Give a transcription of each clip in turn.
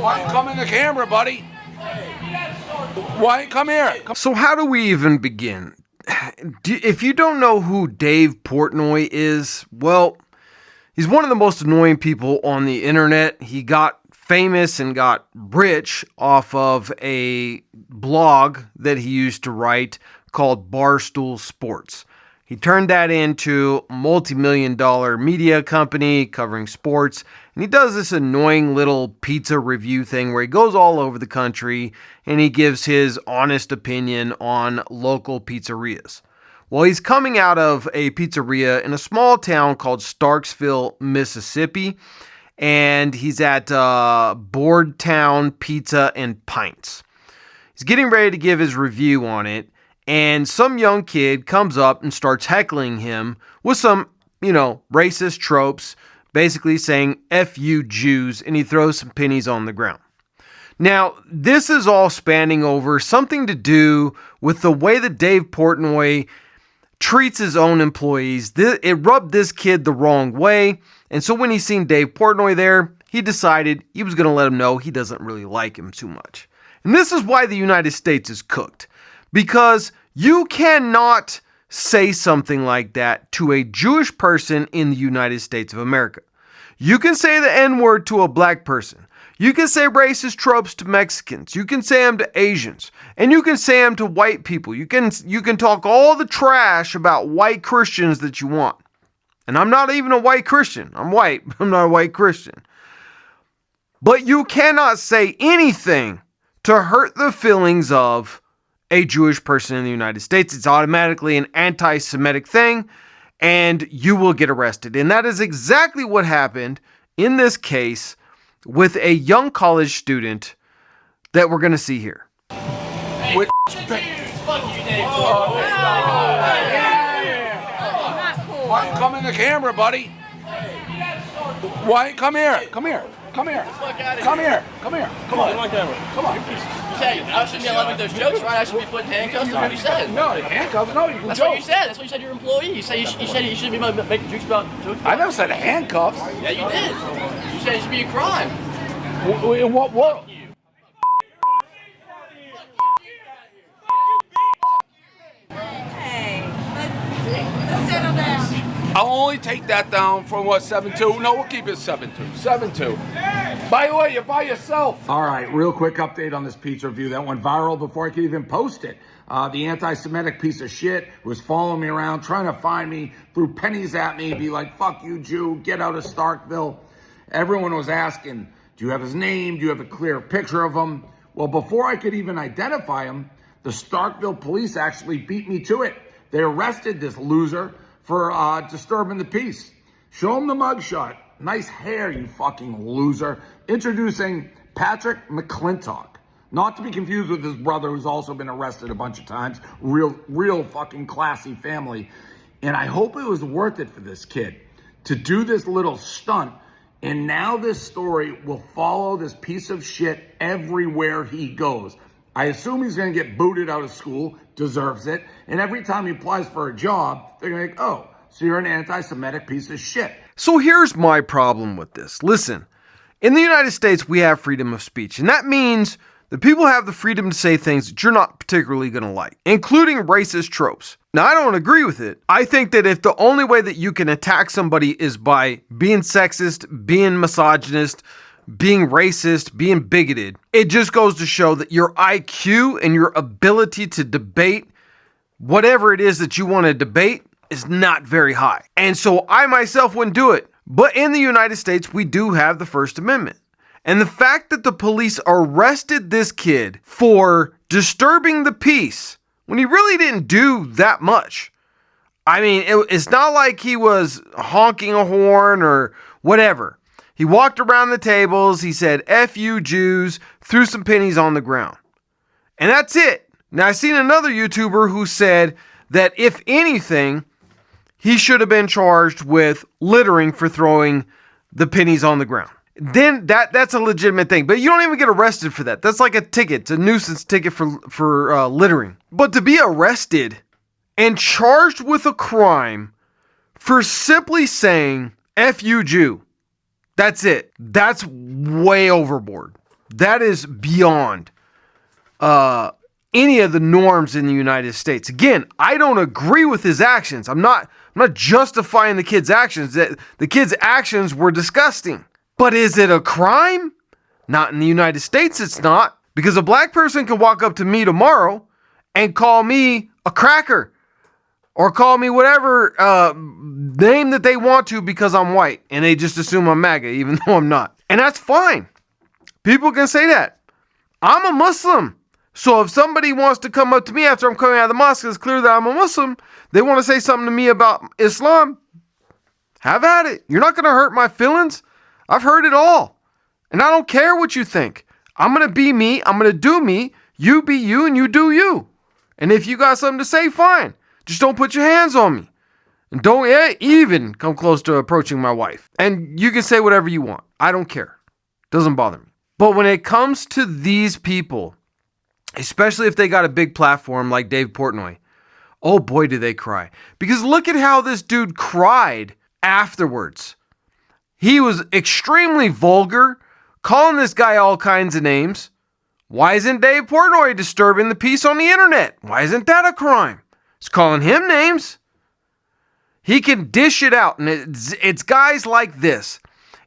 Why come in the camera, buddy? Why come here? So how do we even begin? If you don't know who Dave Portnoy is, well, he's one of the most annoying people on the internet. He got famous and got rich off of a blog that he used to write called Barstool Sports. He turned that into a multi-million-dollar media company covering sports, and he does this annoying little pizza review thing where he goes all over the country and he gives his honest opinion on local pizzerias. Well, he's coming out of a pizzeria in a small town called Starksville, Mississippi, and he's at Boardtown Pizza and Pints. He's getting ready to give his review on it, and some young kid comes up and starts heckling him with some, racist tropes, basically saying, "F you Jews," and he throws some pennies on the ground. Now, this is all spanning over something to do with the way that Dave Portnoy treats his own employees. It rubbed this kid the wrong way, and so when he seen Dave Portnoy there, he decided he was going to let him know he doesn't really like him too much. And this is why the United States is cooked. Because you cannot say something like that to a Jewish person in the United States of America. You can say the N-word to a black person. You can say racist tropes to Mexicans. You can say them to Asians. And you can say them to white people. You can talk all the trash about white Christians that you want. And I'm not even a white Christian. I'm white, but I'm not a white Christian. But you cannot say anything to hurt the feelings of a Jewish person in the United States. It's automatically an anti-Semitic thing, and you will get arrested. And that is exactly what happened in this case with a young college student that we're going to see here. Why come in the camera, buddy? Why come here? Come here. Come here. Come here. Come here. Come on. Come on. I shouldn't be allowed to make those jokes, right? I should be putting handcuffs. That's what you said. No, handcuffs. No, you can That's joke. what you said. That's what you said to your employee. You said you shouldn't be making jokes about jokes. I never said handcuffs. Yeah, you did. You said it should be a crime. In what world? Hey, let's settle down. I'll only take that down from what, 7-2? No, we'll keep it 7-2. 7-2. By the way, you're by yourself. All right, real quick update on this pizza review that went viral before I could even post it. The anti-Semitic piece of shit was following me around, trying to find me, threw pennies at me, be like, "Fuck you, Jew, get out of Starkville." Everyone was asking, do you have his name? Do you have a clear picture of him? Well, before I could even identify him, the Starkville police actually beat me to it. They arrested this loser for disturbing the peace. Show him the mugshot. Nice hair, you fucking loser. Introducing Patrick McClintock. Not to be confused with his brother, who's also been arrested a bunch of times. Real fucking classy family. And I hope it was worth it for this kid to do this little stunt. And now this story will follow this piece of shit everywhere he goes. I assume he's going to get booted out of school, deserves it. And every time he applies for a job, they're going to think, "Oh, so you're an anti-Semitic piece of shit." So here's my problem with this. Listen, in the United States, we have freedom of speech. And that means that people have the freedom to say things that you're not particularly going to like, including racist tropes. Now, I don't agree with it. I think that if the only way that you can attack somebody is by being sexist, being misogynist, being racist, being bigoted, it just goes to show that your IQ and your ability to debate whatever it is that you want to debate is not very high. And so I myself wouldn't do it. But in the United States, we do have the First Amendment. And the fact that the police arrested this kid for disturbing the peace when he really didn't do that much. I mean, it's not like he was honking a horn or whatever. He walked around the tables, he said, "F you Jews," threw some pennies on the ground. And that's it. Now, I seen another YouTuber who said that if anything, he should have been charged with littering for throwing the pennies on the ground. Then that's a legitimate thing. But you don't even get arrested for that. That's like a ticket. It's a nuisance ticket for littering. But to be arrested and charged with a crime for simply saying, F you Jew. That's it. That's way overboard. That is beyond any of the norms in the United States. Again, I don't agree with his actions. I'm not justifying the kid's actions. The kid's actions were disgusting. But is it a crime? Not in the United States, it's not. Because a black person can walk up to me tomorrow and call me a cracker or call me whatever name that they want to because I'm white, and they just assume I'm MAGA, even though I'm not. And that's fine. People can say that. I'm a Muslim. So if somebody wants to come up to me after I'm coming out of the mosque, it's clear that I'm a Muslim, they want to say something to me about Islam, have at it. You're not going to hurt my feelings. I've heard it all. And I don't care what you think. I'm going to be me. I'm going to do me. You be you and you do you. And if you got something to say, fine. Just don't put your hands on me. And don't even come close to approaching my wife. And you can say whatever you want. I don't care. Doesn't bother me. But when it comes to these people, especially if they got a big platform like Dave Portnoy, oh boy, do they cry. Because look at how this dude cried afterwards. He was extremely vulgar, calling this guy all kinds of names. Why isn't Dave Portnoy disturbing the peace on the internet? Why isn't that a crime? He's calling him names. He can dish it out. And it's guys like this.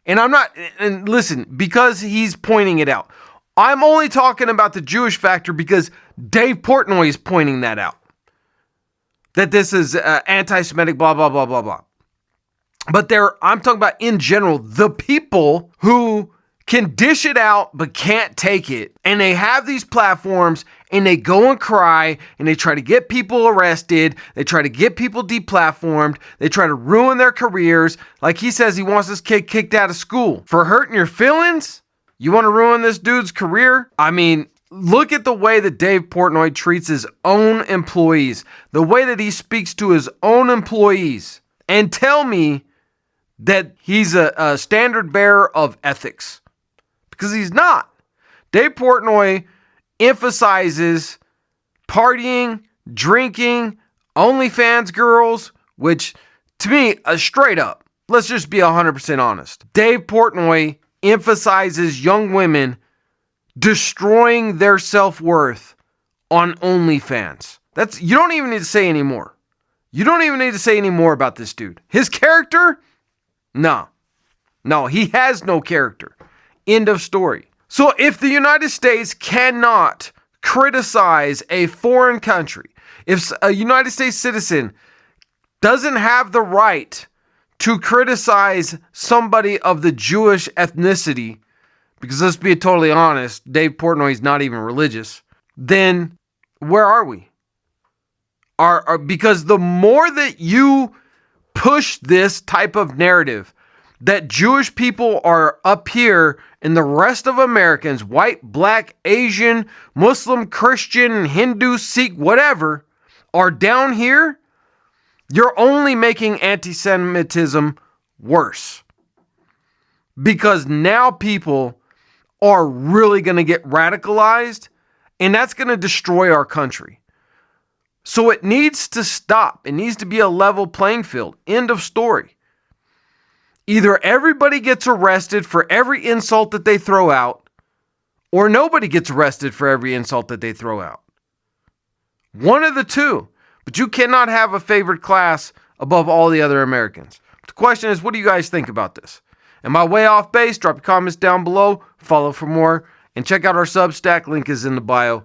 And listen, because he's pointing it out. I'm only talking about the Jewish factor because Dave Portnoy is pointing that out. That this is anti-Semitic, blah, blah, blah, blah, blah. But I'm talking about in general, the people who can dish it out but can't take it. And they have these platforms and they go and cry and they try to get people arrested. They try to get people deplatformed. They try to ruin their careers. Like he says he wants this kid kicked out of school for hurting your feelings. You want to ruin this dude's career? I mean, look at the way that Dave Portnoy treats his own employees, the way that he speaks to his own employees, and tell me that he's a standard bearer of ethics. Because he's not. Dave Portnoy emphasizes partying, drinking, OnlyFans girls, which to me, straight up, let's just be 100% honest. Dave Portnoy emphasizes young women destroying their self-worth on OnlyFans. You don't even need to say anymore. You don't even need to say any more about this dude. His character? No, he has no character. End of story. So if the United States cannot criticize a foreign country, if a United States citizen doesn't have the right to criticize somebody of the Jewish ethnicity, because let's be totally honest, Dave Portnoy is not even religious, then where are we? Because the more that you push this type of narrative that Jewish people are up here and the rest of Americans, white, black, Asian, Muslim, Christian, Hindu, Sikh, whatever, are down here, you're only making anti-Semitism worse. Because now people are really going to get radicalized, and that's going to destroy our country. So it needs to stop. It needs to be a level playing field. End of story. Either everybody gets arrested for every insult that they throw out, or nobody gets arrested for every insult that they throw out. One of the two. But you cannot have a favored class above all the other Americans. The question is, what do you guys think about this? Am I way off base? Drop your comments down below. Follow for more. And check out our Substack. Link is in the bio.